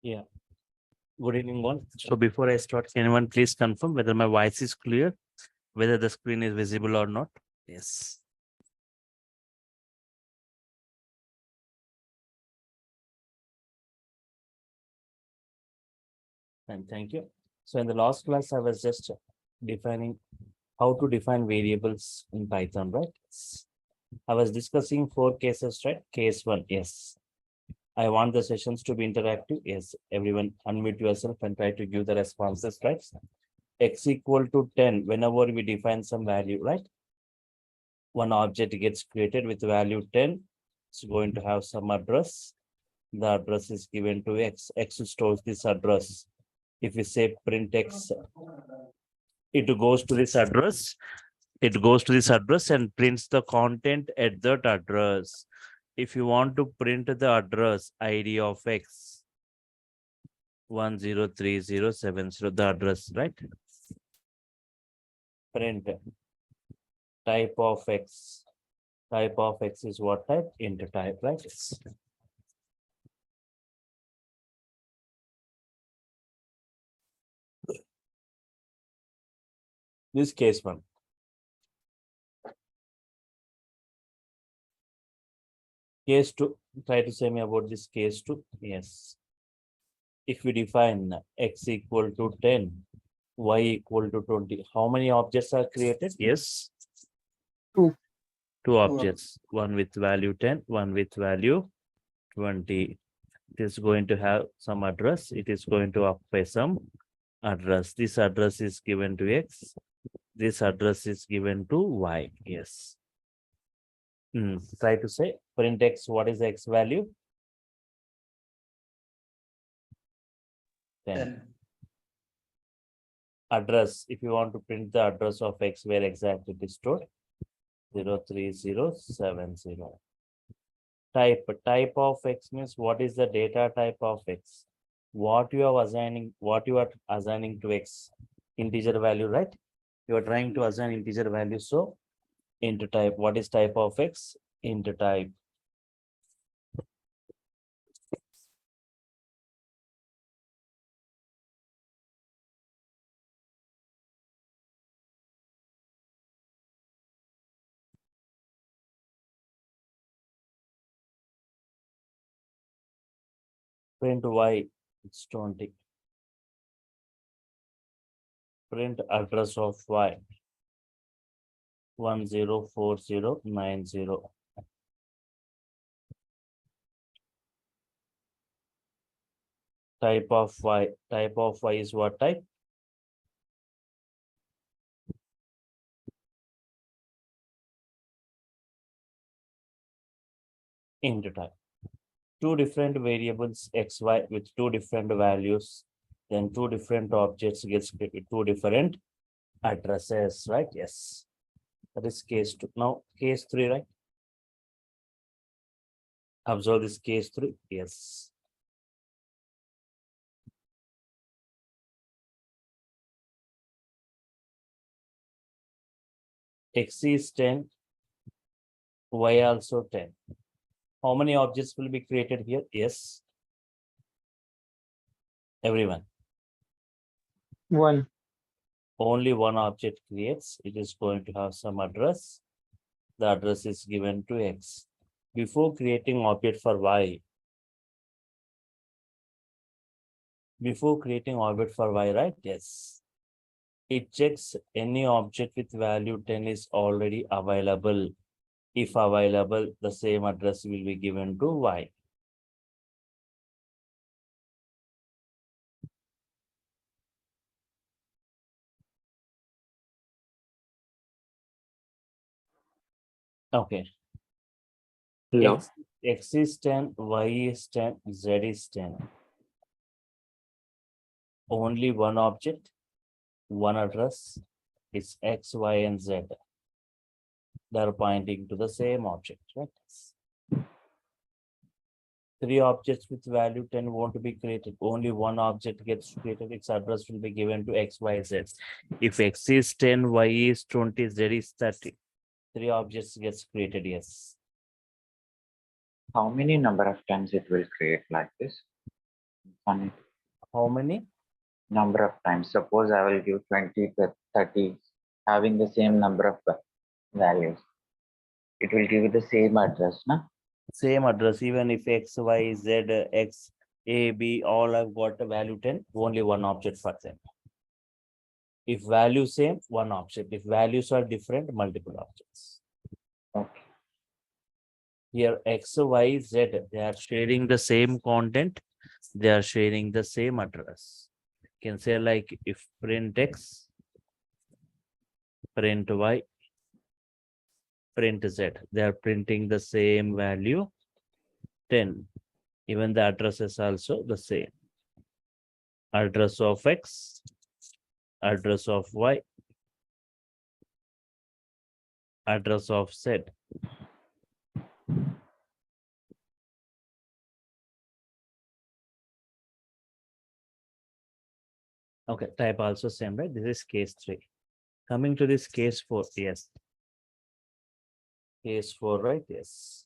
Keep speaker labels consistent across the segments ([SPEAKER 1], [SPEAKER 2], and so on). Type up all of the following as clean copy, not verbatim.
[SPEAKER 1] Yeah. Good evening, all. So before I start, can anyone please confirm whether my voice is clear, whether the screen is visible or not? Yes. And thank you. So in the last class, I was just defining how to define variables in Python, right? I was discussing 4 cases, right? Case 1, yes. I want the sessions to be interactive. Yes, everyone unmute yourself and try to give the responses, right? X equal to 10, whenever we define some value, right? One object gets created with value 10. It's going to have some address. The address is given to X. X stores this address. If we say print X, it goes to this address. It goes to this address and prints the content at that address. If you want to print the address ID of X, 103070, the address, right? Print type of X. Type of X is what type? Int type, right? This case 1. Case 2, try to say me about this case 2. Yes. If we define X equal to 10, Y equal to 20, how many objects are created? Yes.
[SPEAKER 2] Two.
[SPEAKER 1] Two objects, one with value 10, one with value 20. It is going to have some address. It is going to occupy some address. This address is given to X. This address is given to Y. Yes. Try to say print X. What is the X value? 10. Address. If you want to print the address of X, where exactly it is stored? 03070. Type of X means what is the data type of X? What you are assigning to X? Integer value, right? You are trying to assign integer value. So int type. What is type of X? Int type. Print Y, it's 20. Print address of Y, 104090. Type of Y. Type of Y is what type? Int type. Two different variables XY with two different values, then two different objects gets two different addresses, right? Yes. That is case 2. Now case 3, right? Observe this case 3. Yes. X is 10, Y also 10. How many objects will be created here? Yes. Everyone.
[SPEAKER 2] One.
[SPEAKER 1] Only one object creates. It is going to have some address. The address is given to X. Before creating object for Y, right? Yes. It checks any object with value 10 is already available. If available, the same address will be given to Y. Okay.
[SPEAKER 2] No.
[SPEAKER 1] X is 10, Y is 10, Z is 10. Only one object, one address. It's X, Y, and Z. They're pointing to the same object, right? Three objects with value 10 won't be created. Only one object gets created. Its address will be given to X, Y, Z. If X is 10, Y is 20, Z is 30. Three objects gets created, yes.
[SPEAKER 3] How many number of times it will create like this? Funny
[SPEAKER 1] How many?
[SPEAKER 3] number of times. Suppose I will give 20 to 30 having the same number of values. It will give you the same address, na?
[SPEAKER 1] Same address, even if X, Y, Z, X, A, B, all have got a value 10, only one object for them. If value same, one object. If values are different, multiple objects.
[SPEAKER 3] Okay.
[SPEAKER 1] Here, X, Y, Z, they are sharing the same content. They are sharing the same address. You can say like if print X, print Y, print Z, they are printing the same value 10. Even the address is also the same. Address of X, address of Y, address of Z. Okay, type also same, right? This is case 3. Coming to this case 4, yes. Case 4, right? Yes.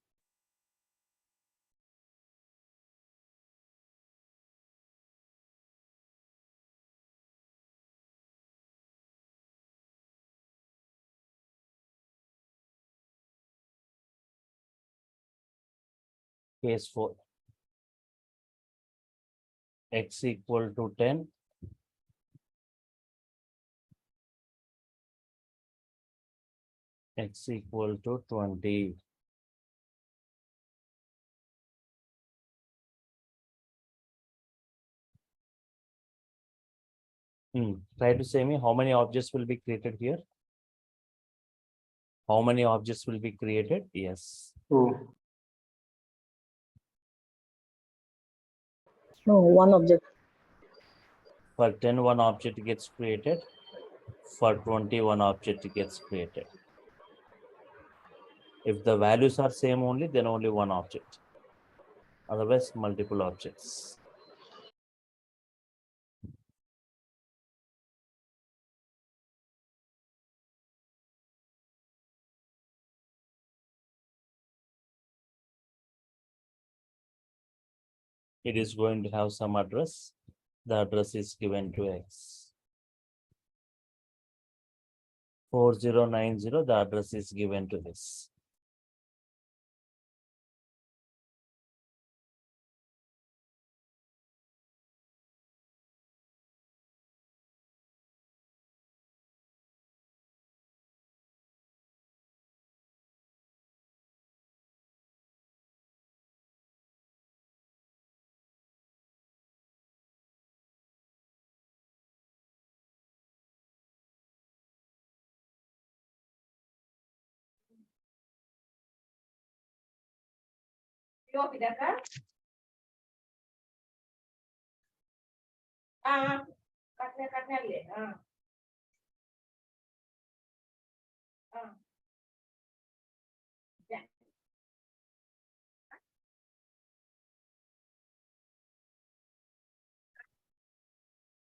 [SPEAKER 1] Case 4. X equal to 10. X equal to 20. Try to say me how many objects will be created here? How many objects will be created? Yes.
[SPEAKER 2] Two.
[SPEAKER 4] No, one object.
[SPEAKER 1] For 10, one object gets created. For 20, one object gets created. If the values are same only, then only one object. Otherwise, multiple objects. It is going to have some address. The address is given to X. 4090, the address is given to this.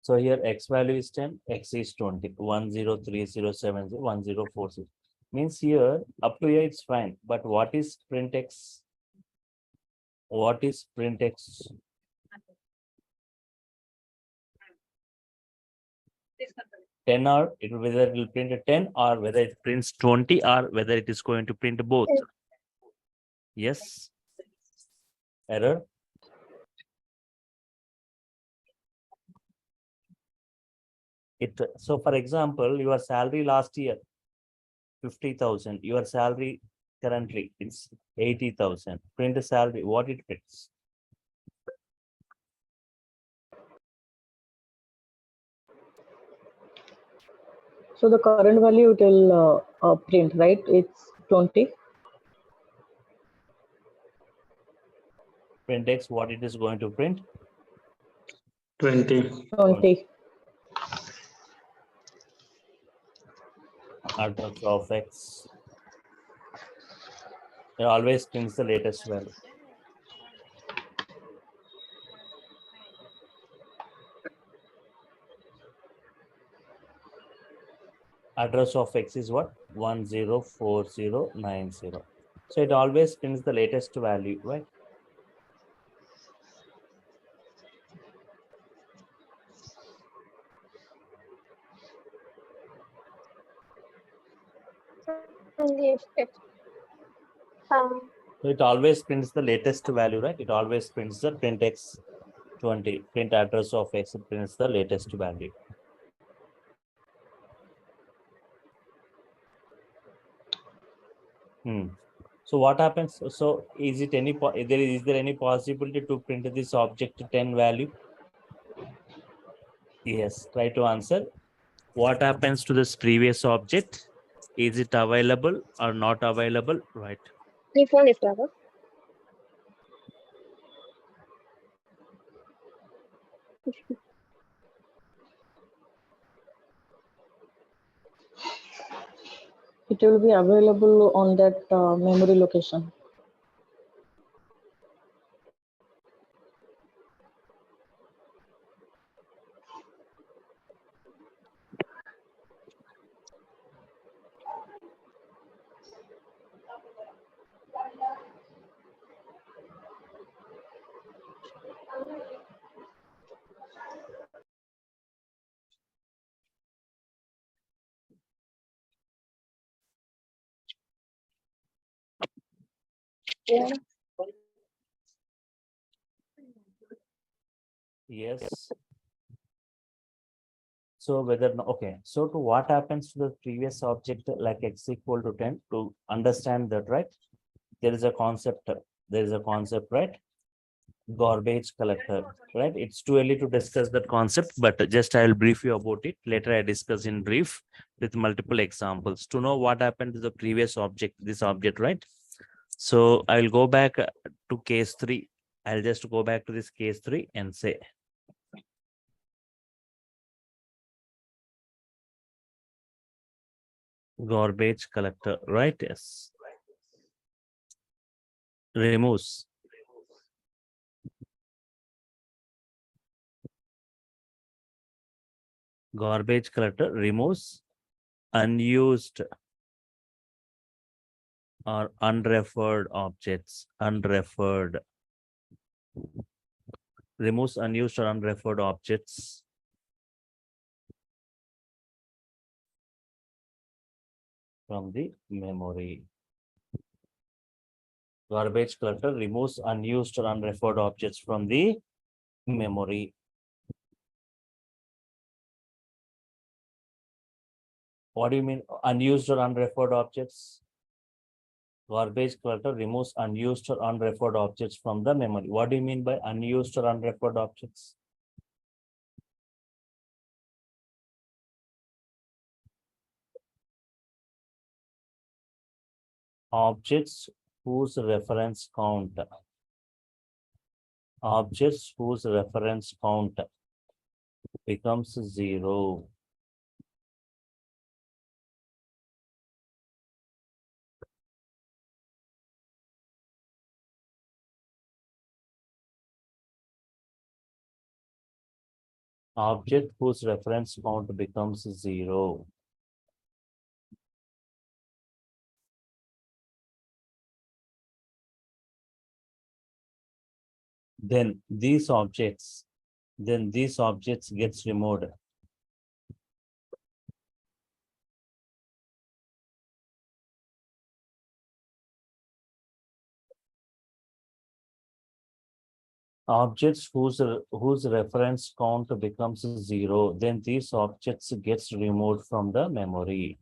[SPEAKER 1] So here X value is 10, X is 20, 103070, 1040. Means here up to here it's fine. But what is print X? What is print X? Ten or it will whether it will print a 10 or whether it prints 20 or whether it is going to print both. Yes. Error. So for example, your salary last year 50,000. Your salary currently it's 80,000. Print the salary. What it prints?
[SPEAKER 4] So the current value it will print, right? It's 20.
[SPEAKER 1] Print X. What it is going to print?
[SPEAKER 2] 20.
[SPEAKER 4] 20.
[SPEAKER 1] Address of X. It always prints the latest value. Address of X is what? 104090. So it always prints the latest value, right?
[SPEAKER 2] only if it
[SPEAKER 1] So it always prints the latest value, right? It always prints the print x20, print address of x, it prints the latest value. So what happens? So is it any is there any possibility to print this object 10 value? Yes, try to answer. What happens to this previous object? Is it available or not available? Right.
[SPEAKER 2] if one is level.
[SPEAKER 4] It will be available on that memory location.
[SPEAKER 2] Yeah.
[SPEAKER 1] Yes. So whether okay. So to what happens to the previous object like x equal to 10 to understand that, right? There is a concept. There is a concept, right? Garbage collector, right? It's too early to discuss that concept, but just I will brief you about it. Later I discuss in brief with multiple examples to know what happened to the previous object, this object, right? So I will go back to case 3. I'll just go back to this case 3 and say garbage collector, right? Yes. Removes garbage collector removes unused or unreferred objects, removes unused or unreferred objects from the memory. Garbage collector removes unused or unreferred objects from the memory. What do you mean unused or unreferred objects? Garbage collector removes unused or unreferred objects from the memory. What do you mean by unused or unreferred objects? Objects whose reference count. Objects whose reference count becomes 0. Object whose reference count becomes 0. Then these objects gets removed. Objects whose reference count becomes 0, then these objects gets removed from the memory.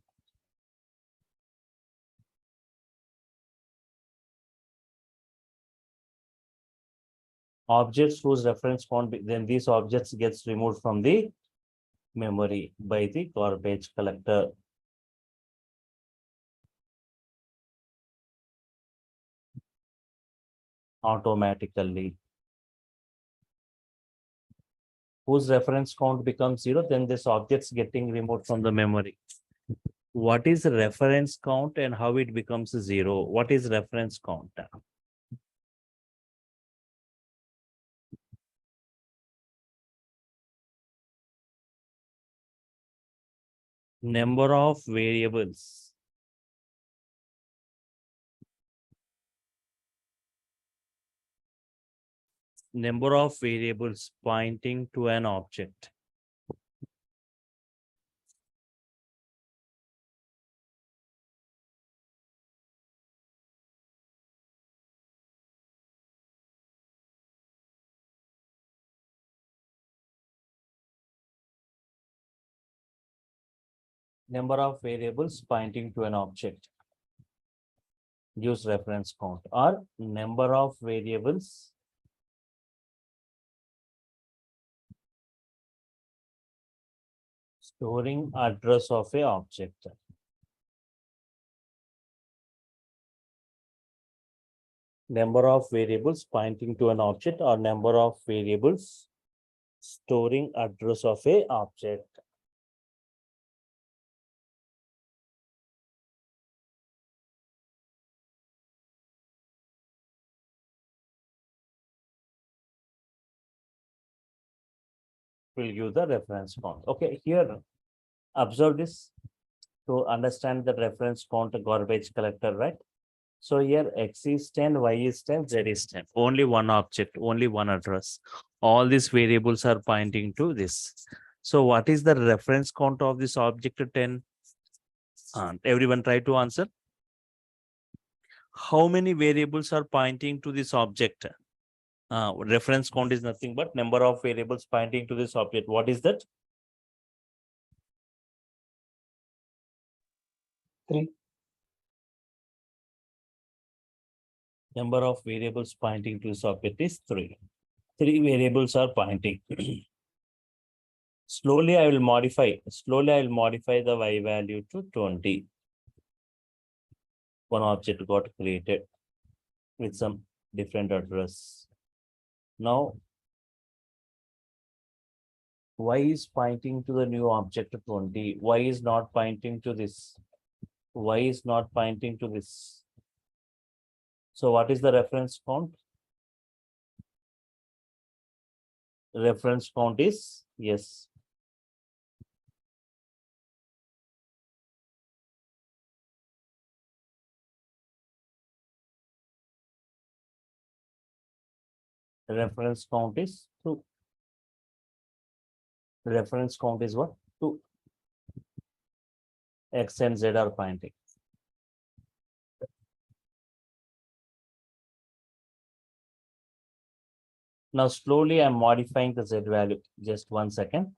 [SPEAKER 1] Objects whose reference count then these objects gets removed from the memory by the garbage collector. Automatically. Whose reference count becomes 0, then this object's getting removed from the memory. What is reference count and how it becomes 0? What is reference count? Number of variables. Number of variables pointing to an object. Number of variables pointing to an object. Use reference count. Or number of variables storing address of a object. Number of variables pointing to an object or number of variables storing address of a object. Will give the reference count. Okay, here observe this to understand the reference count garbage collector, right? So here X is 10, Y is 10, Z is 10. Only one object, only one address. All these variables are pointing to this. So what is the reference count of this object 10? Everyone try to answer. How many variables are pointing to this object? Reference count is nothing but number of variables pointing to this object. What is that?
[SPEAKER 5] 3.
[SPEAKER 1] Number of variables pointing to this object is 3. 3 variables are pointing. Slowly I will modify the Y value to 20. One object got created with some different address. Now Y is pointing to the new object 20. Y is not pointing to this. Y is not pointing to this. So what is the reference count? Reference count is yes. Reference count is 2. Reference count is what? 2. X and Z are pointing. Now slowly I'm modifying the Z value. Just 1 second.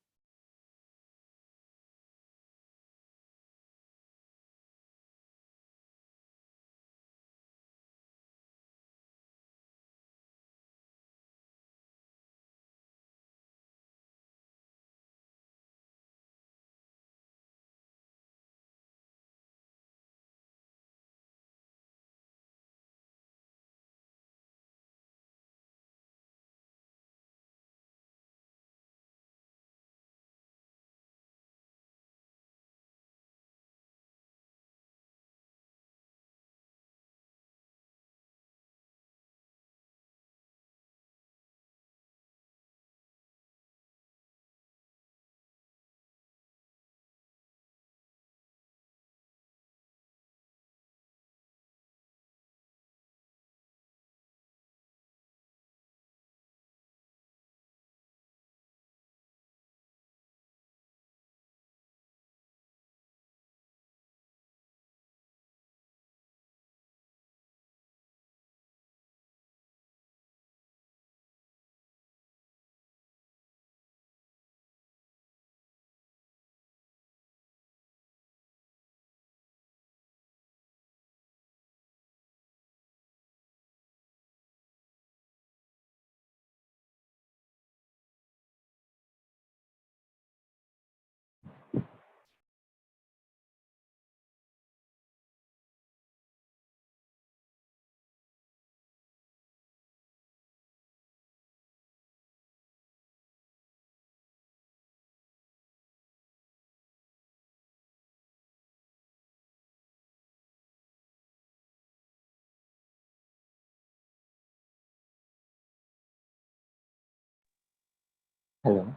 [SPEAKER 3] Hello.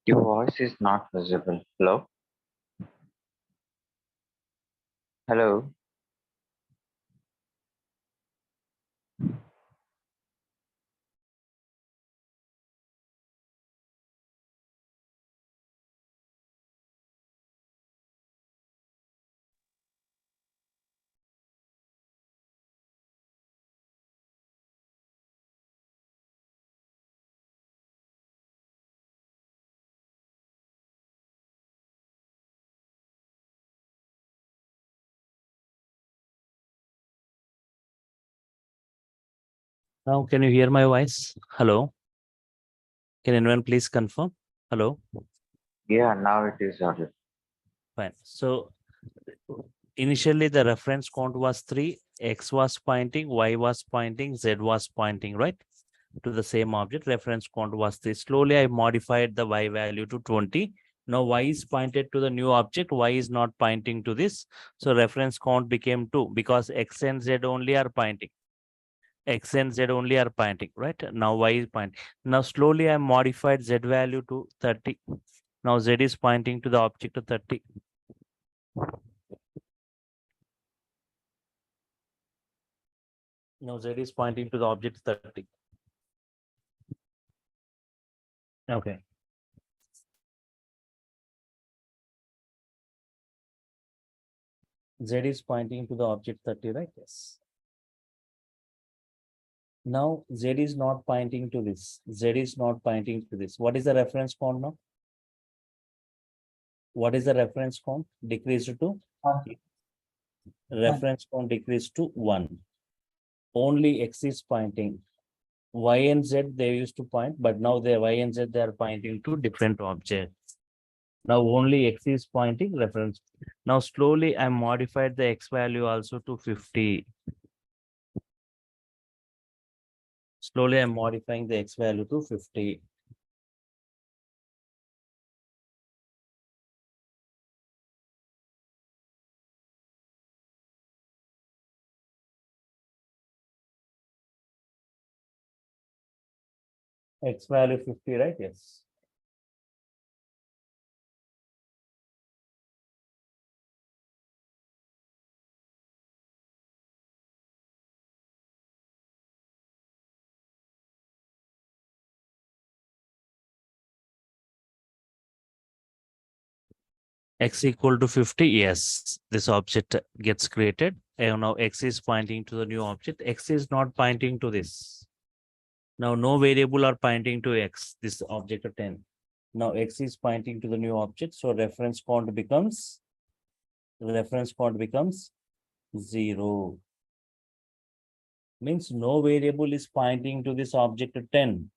[SPEAKER 3] Your voice is not visible. Hello? Hello?
[SPEAKER 1] Now, can you hear my voice? Hello. Can anyone please confirm? Hello.
[SPEAKER 3] Yeah, now it is audible.
[SPEAKER 1] Fine. So initially the reference count was 3, X was pointing, Y was pointing, Z was pointing, right? To the same object. Reference count was 3. Slowly I modified the Y value to 20. Now Y is pointed to the new object. Y is not pointing to this. So reference count became 2 because X and Z only are pointing. X and Z only are pointing, right? Now Y is pointing. Now slowly I modified Z value to 30. Now Z is pointing to the object to 30. Now Z is pointing to the object 30. Okay. Z is pointing to the object 30, right? Yes. Now Z is not pointing to this. Z is not pointing to this. What is the reference count now? What is the reference count? Decreased to? Reference count decreased to 1. Only X is pointing. Y and Z they used to point, but now the Y and Z they are pointing to different objects. Now only X is pointing reference. Now slowly I modified the X value also to 50. Slowly I'm modifying the X value to 50. X value 50, right? Yes. X equal to 50, yes, this object gets created. And now X is pointing to the new object. X is not pointing to this. Now no variable are pointing to X, this object of 10. Now X is pointing to the new object. So reference count becomes 0. Means no variable is pointing to this object of 10.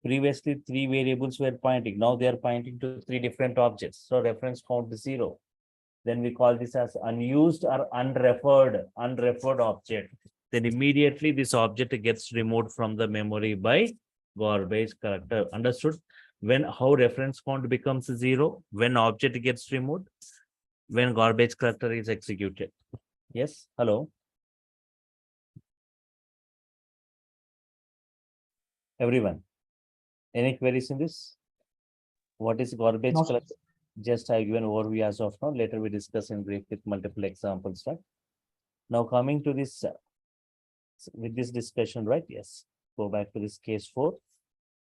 [SPEAKER 1] Previously, 3 variables were pointing. Now they are pointing to 3 different objects. So reference count is 0. Then we call this as unused or unreferred object. Then immediately this object gets removed from the memory by garbage collector. Understood? When how reference count becomes 0? When object gets removed? When garbage collector is executed. Yes? Hello? Everyone? Any queries in this? What is garbage
[SPEAKER 5] No,
[SPEAKER 1] collector? Just I give an overview as of now. Later we discuss in brief with multiple examples, right? Now coming to this, with this discussion, right? Yes. Go back to this case 4.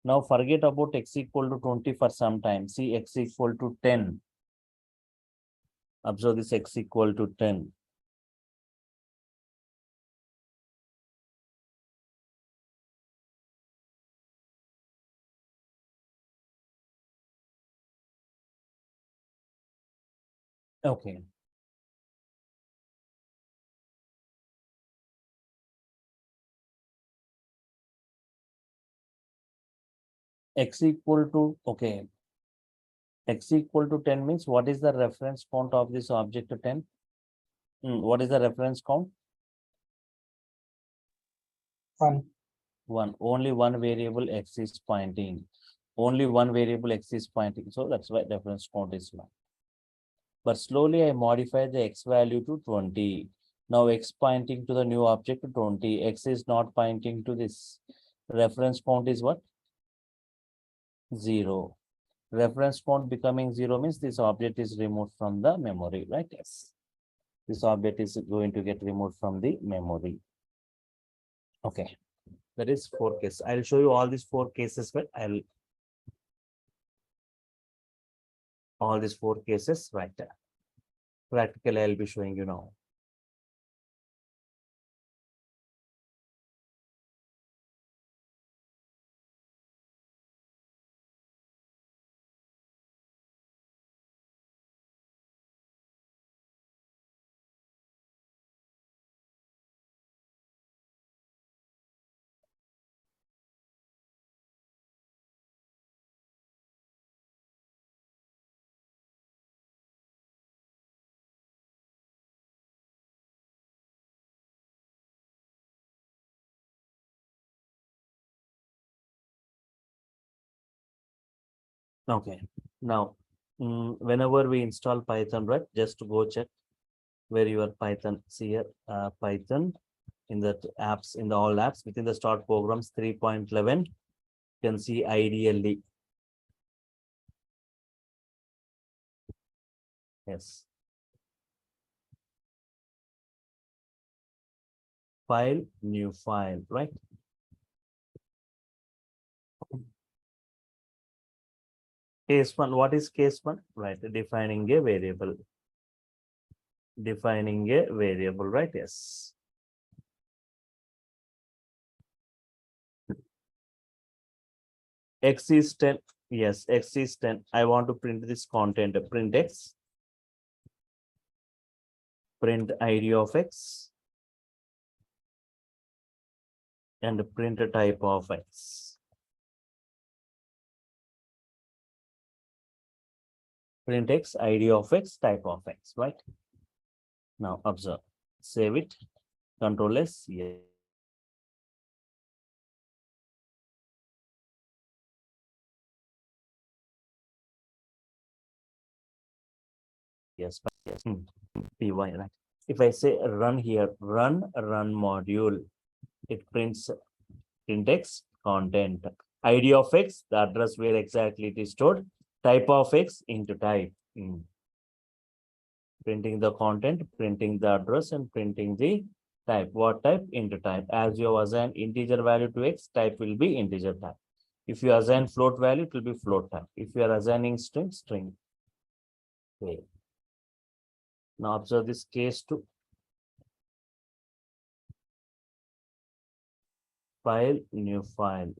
[SPEAKER 1] Now forget about X equal to 20 for some time. See X equal to 10. Observe this X equal to 10. Okay. X equal to, okay. X equal to 10 means what is the reference count of this object to 10? What is the reference count?
[SPEAKER 5] 1.
[SPEAKER 1] 1. Only one variable X is pointing. Only one variable X is pointing. So that's why reference count is 1. But slowly I modify the X value to 20. Now X pointing to the new object to 20. X is not pointing to this. Reference count is what? 0. Reference count becoming 0 means this object is removed from the memory, right? Yes. This object is going to get removed from the memory. Okay. That is 4 cases. I'll show you all these 4 cases, but all these 4 cases right there. Practically, I'll be showing you now. Okay. Now, whenever we install Python, right, just to go check where your Python, see here, Python in the apps, in the all apps within the start programs 3.11, you can see ideally. Yes. File, new file, right? Case one, what is case one? Right, defining a variable. Defining a variable, right? Yes. X is 10. Yes, X is 10. I want to print this content. Print X. Print ID of X. And print a type of X. Print X, ID of X, type of X, right? Now observe. Save it. Control S. Yes. Yes. Yes. Py, right? If I say run here, run module, it prints index content. ID of X, the address where exactly it is stored. Type of X into type. Printing the content, printing the address, and printing the type. What type? Into type. As you assign integer value to X, type will be integer type. If you assign float value, it will be float type. If you are assigning string, string. Okay. Now observe this case 2. File, new file.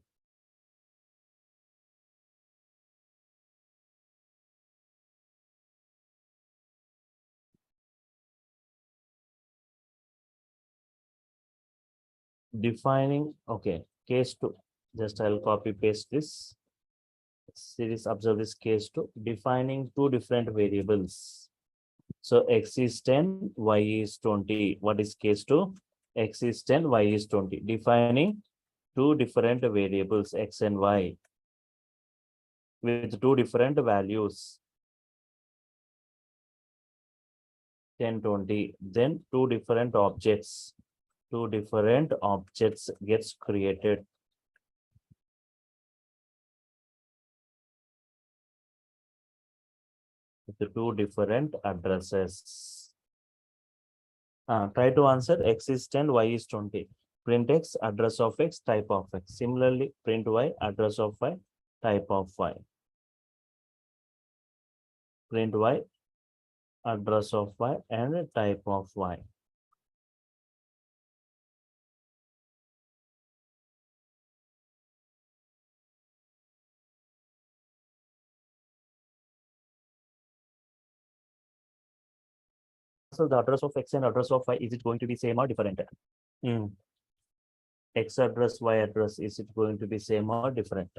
[SPEAKER 1] Defining, okay, case 2. Just I'll copy paste this. Series, observe this case 2. Defining two different variables. So X is 10, Y is 20. What is case 2? X is 10, Y is 20. Defining two different variables, X and Y, with two different values, 10, 20. Then two different objects. Two different objects gets created. With the two different addresses. Try to answer. X is 10, Y is 20. Print X, address of X, type of X. Similarly, print Y, address of Y, type of Y. Print Y, address of Y, and type of Y. So the address of X and address of Y, is it going to be same or different? X address, Y address, is it going to be same or different?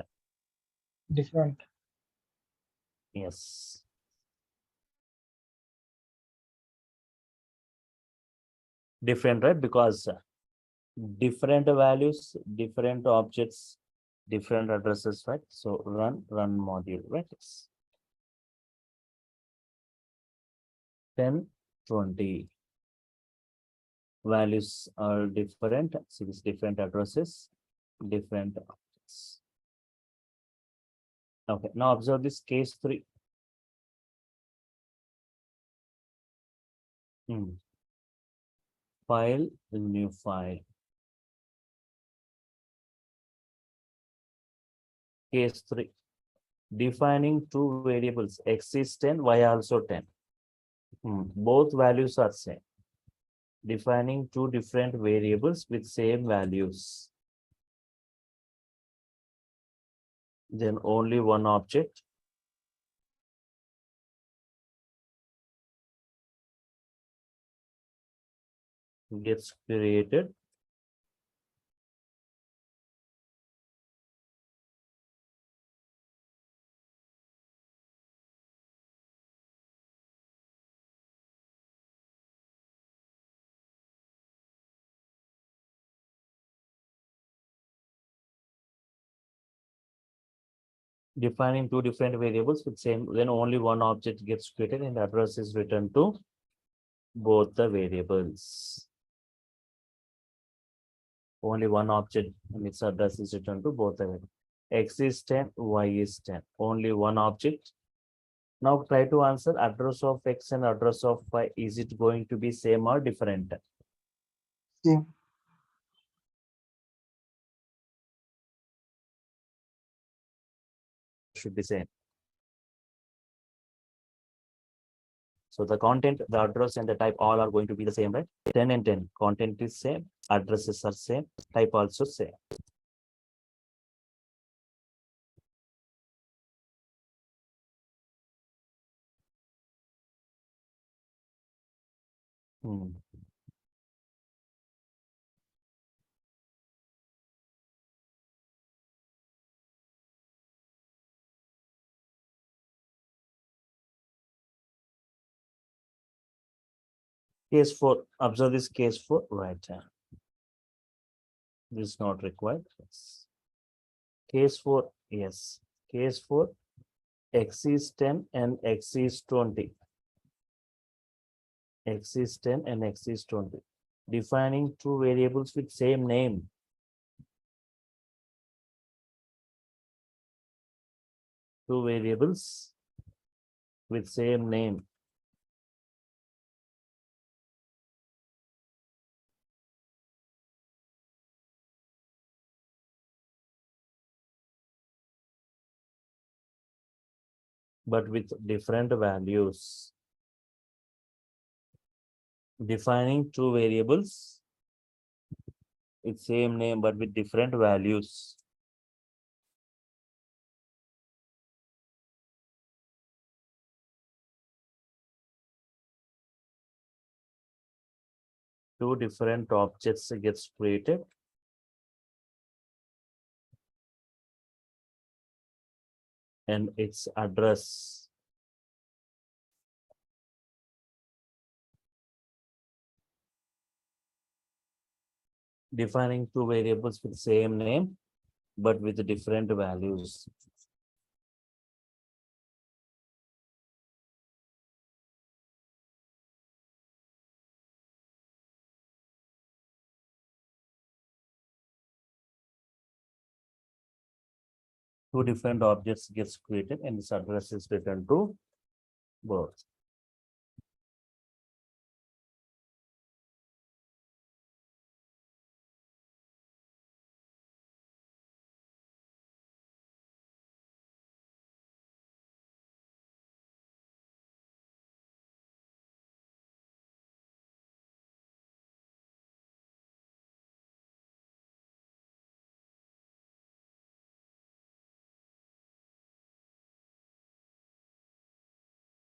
[SPEAKER 5] Different.
[SPEAKER 1] Yes. Different, right? Because different values, different objects, different addresses, right? So run module, right? 10, 20. Values are different, so it's different addresses, different objects. Okay, now observe this case 3. File, new file. Case 3. Defining two variables, X is 10, Y also 10. Both values are same. Defining two different variables with same values. Then only one object gets created. Defining two different variables with same, then only one object gets created and address is returned to both the variables. Only one object and its address is returned to both the variables. X is 10, Y is 10. Only one object. Now try to answer address of X and address of Y. Is it going to be same or different?
[SPEAKER 5] Same.
[SPEAKER 1] Should be same. So the content, the address, and the type all are going to be the same, right? 10 and 10. Content is same, addresses are same, type also same. Hmm. Case 4. Observe this case 4. Right. This is not required. Yes. Case 4. Yes. Case 4. X is 10 and X is 20. X is 10 and X is 20. Defining two variables with same name. Two variables with same name. But with different values. Defining two variables with same name but with different values. Two different objects gets created. And its address. Defining two variables with same name but with different values. Two different objects gets created and its address is returned to both.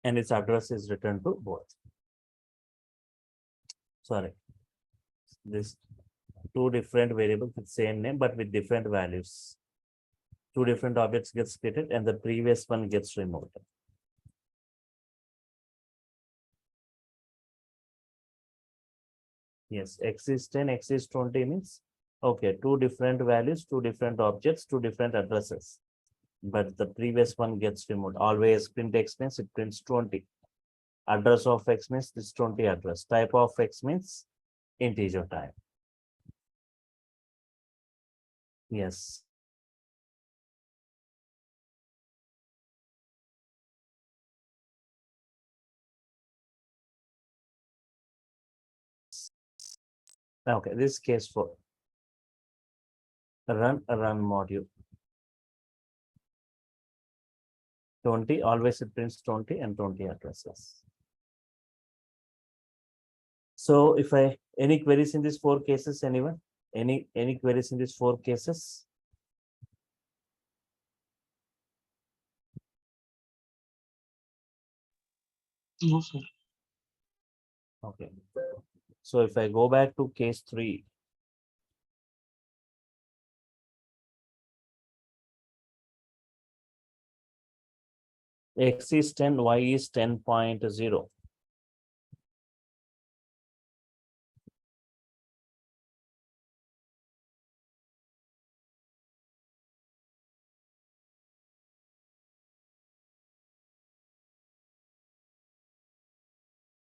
[SPEAKER 1] And its address is returned to both. Sorry. This two different variables with same name but with different values. Two different objects gets created and the previous one gets removed. Yes, X is 10, X is 20 means, okay, two different values, two different objects, two different addresses. But the previous one gets removed. Always print X means it prints 20. Address of X means this 20 address. Type of X means integer type. Yes. Okay, this is case 4. Run module. 20, always it prints 20 and 20 addresses. So if any queries in these 4 cases, anyone? Any queries in these 4 cases?
[SPEAKER 5] No, sir.
[SPEAKER 1] Okay. So if I go back to case 3, X is 10, Y is 10.0.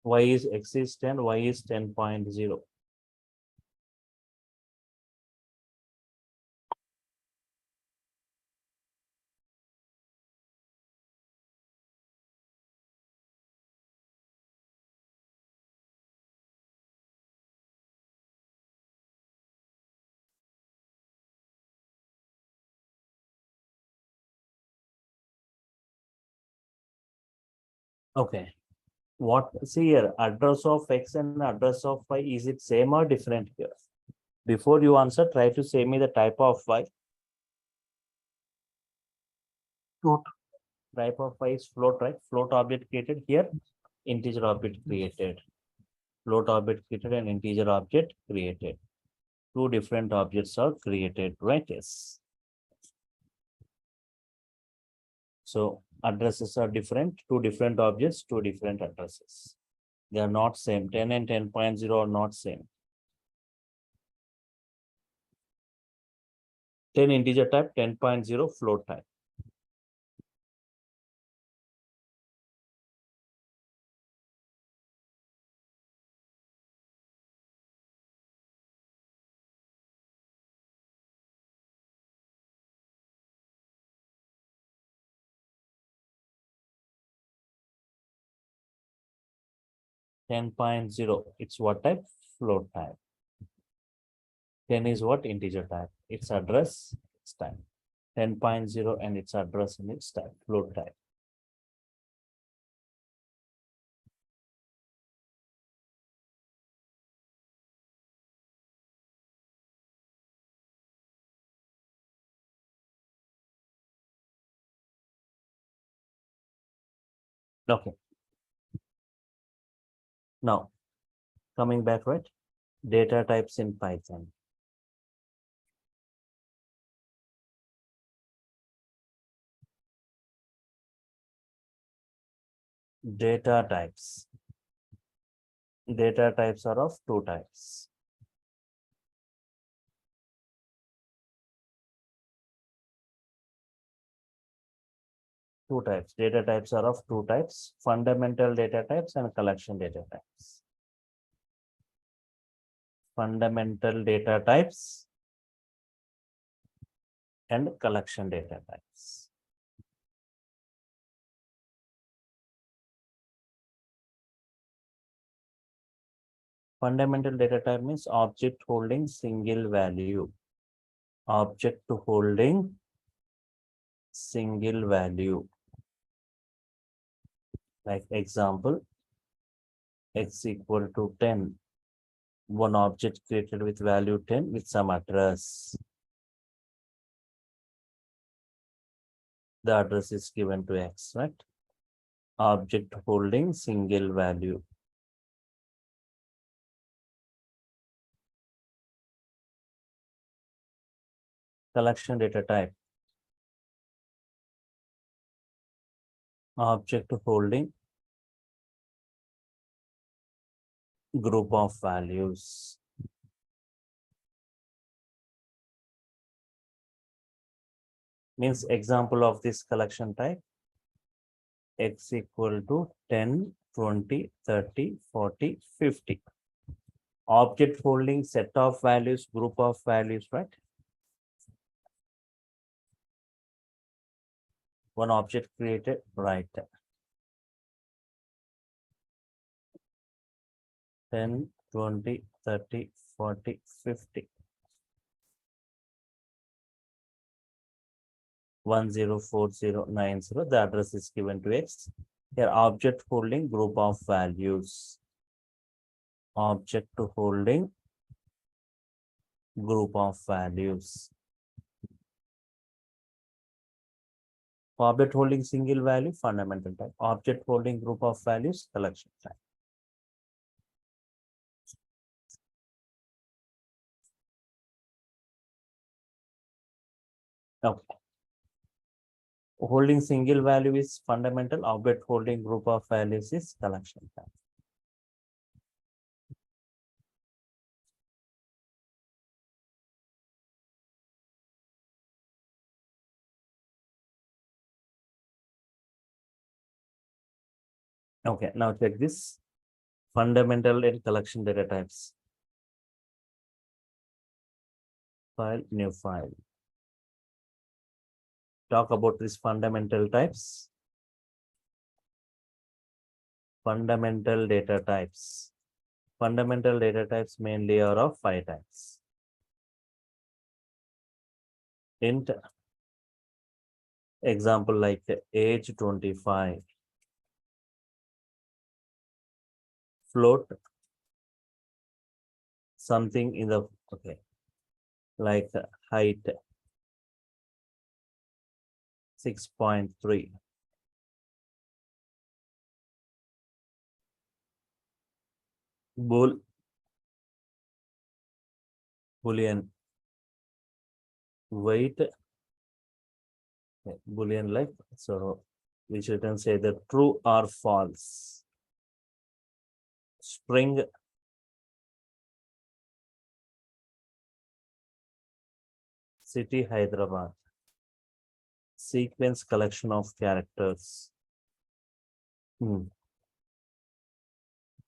[SPEAKER 1] Y is X is 10, Y is 10.0. Okay. What, see here, address of X and address of Y, is it same or different here? Before you answer, try to say me the type of Y.
[SPEAKER 5] Float.
[SPEAKER 1] Type of Y is float, right? Float object created here, integer object created. Float object created and integer object created. Two different objects are created, right? Yes. So addresses are different, two different objects, two different addresses. They are not same. 10 and 10.0 are not same. 10 integer type, 10.0 float type. Ten point zero. It's what type? Float type. 10 is what? Integer type. Its address, its type. 10.0 and its address and its type. Float type. Okay. Now, coming back, right? Data types in Python. Data types. Data types are of two types. Two types. Data types are of two types: fundamental data types and collection data types. Fundamental data types and collection data types. Fundamental data type means object holding single value. Object holding single value. Like example, x equal to 10. One object created with value 10 with some address. The address is given to x, right? Object holding single value. Collection data type. Object holding group of values. Means example of this collection type, x equal to 10, 20, 30, 40, 50. Object holding set of values, group of values, right? One object created, right? 10, 20, 30, 40, 50. 104090. The address is given to x. Here, object holding group of values. Object holding group of values. Object holding single value, fundamental type. Object holding group of values, collection type. Okay. Holding single value is fundamental. Object holding group of values is collection type. Okay, now check this. Fundamental and collection data types. File, new file. Talk about these fundamental types. Fundamental data types. Fundamental data types mainly are of 5 types. Int, example like age 25. Float, something in the, okay, like height 6.3. Boolean weight, Boolean like, so we shouldn't say the true or false. String, city Hyderabad. Sequence, collection of characters.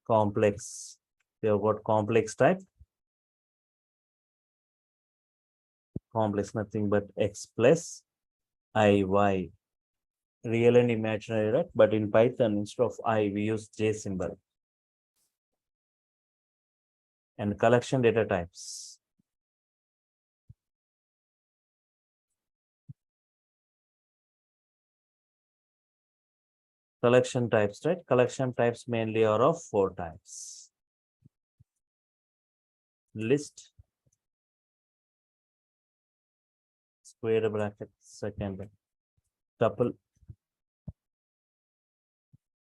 [SPEAKER 1] Complex, we have got complex type. Complex, nothing but x plus iy. Real and imaginary, right? But in Python, instead of I, we use J symbol. And collection data types. Collection types, right? Collection types mainly are of 4 types. List, square bracket, second, tuple,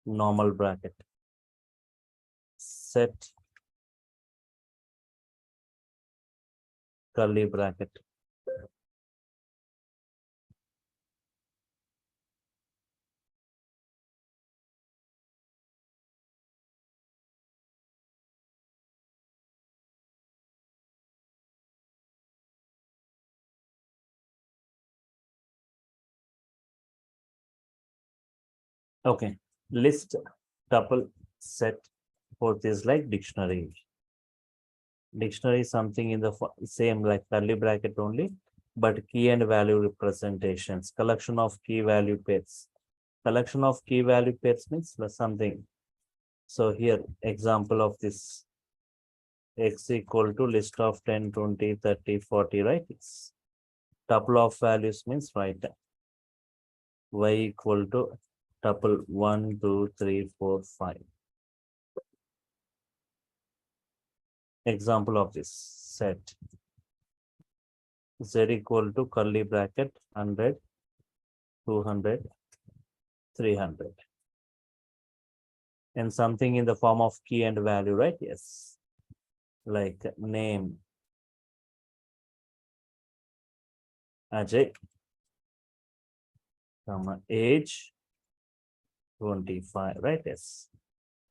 [SPEAKER 1] normal bracket, set, curly bracket. Okay, list, tuple, set, fourth is like dictionary. Dictionary is something in the same like curly bracket only, but key and value representations. Collection of key value pairs. Collection of key value pairs means something. So here, example of this, x equal to list of 10, 20, 30, 40, right? It's tuple of values means right. Y equal to tuple 1, 2, 3, 4, 5. Example of this set. Z equal to curly bracket 100, 200, 300. And something in the form of key and value, right? Yes. Like name, Ajay, age 25, right? Yes.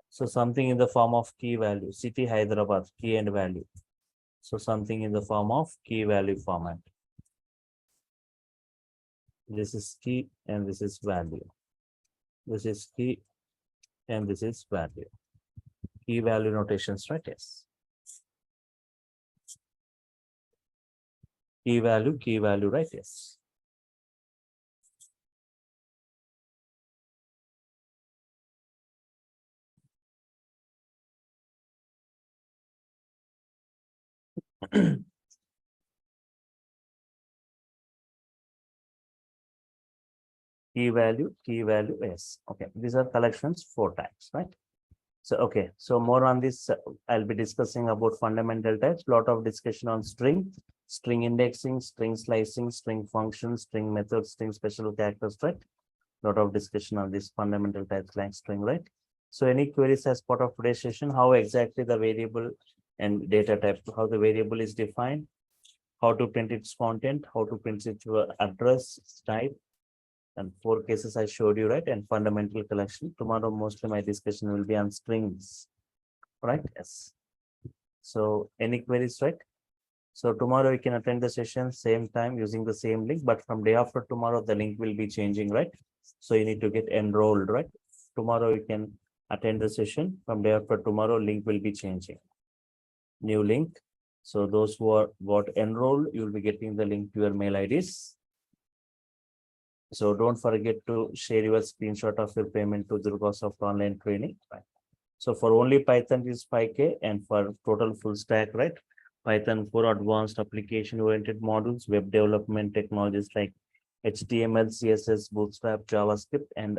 [SPEAKER 1] So something in the form of key value, city Hyderabad, key and value. So something in the form of key value format. This is key and this is value. This is key and this is value. Key value notations, right? Yes. Key value, right? Yes. Key value, yes. Okay, these are collections 4 types, right? So, okay, so more on this, I'll be discussing about fundamental types, lot of discussion on string indexing, string slicing, string functions, string methods, string special characters, right? Lot of discussion on this fundamental types like string, right? So any queries as part of today's session, how exactly the variable and data type, how the variable is defined, how to print its content, how to print its address type, and 4 cases I showed you, right? And fundamental collection. Tomorrow, mostly my discussion will be on strings, right? Yes. So any queries, right? So tomorrow you can attend the session same time using the same link, but from day after tomorrow, the link will be changing, right? So you need to get enrolled, right? Tomorrow you can attend the session. From day after tomorrow, link will be changing. New link. So those who are got enrolled, you'll be getting the link to your mail IDs. So don't forget to share your screenshot of your payment to DURGASOFT online training. Right. So for only Python is 5K, and for total full stack, right? Python for advanced application oriented modules, web development technologies like HTML, CSS, Bootstrap, JavaScript, and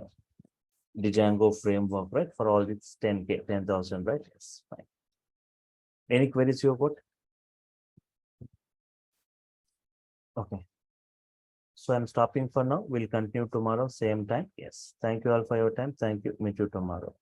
[SPEAKER 1] the Django framework, right? For all it's 10K, 10,000, right? Yes, fine. Any queries you got? Okay. So I'm stopping for now. We'll continue tomorrow, same time. Yes. Thank you all for your time. Thank you. Meet you tomorrow.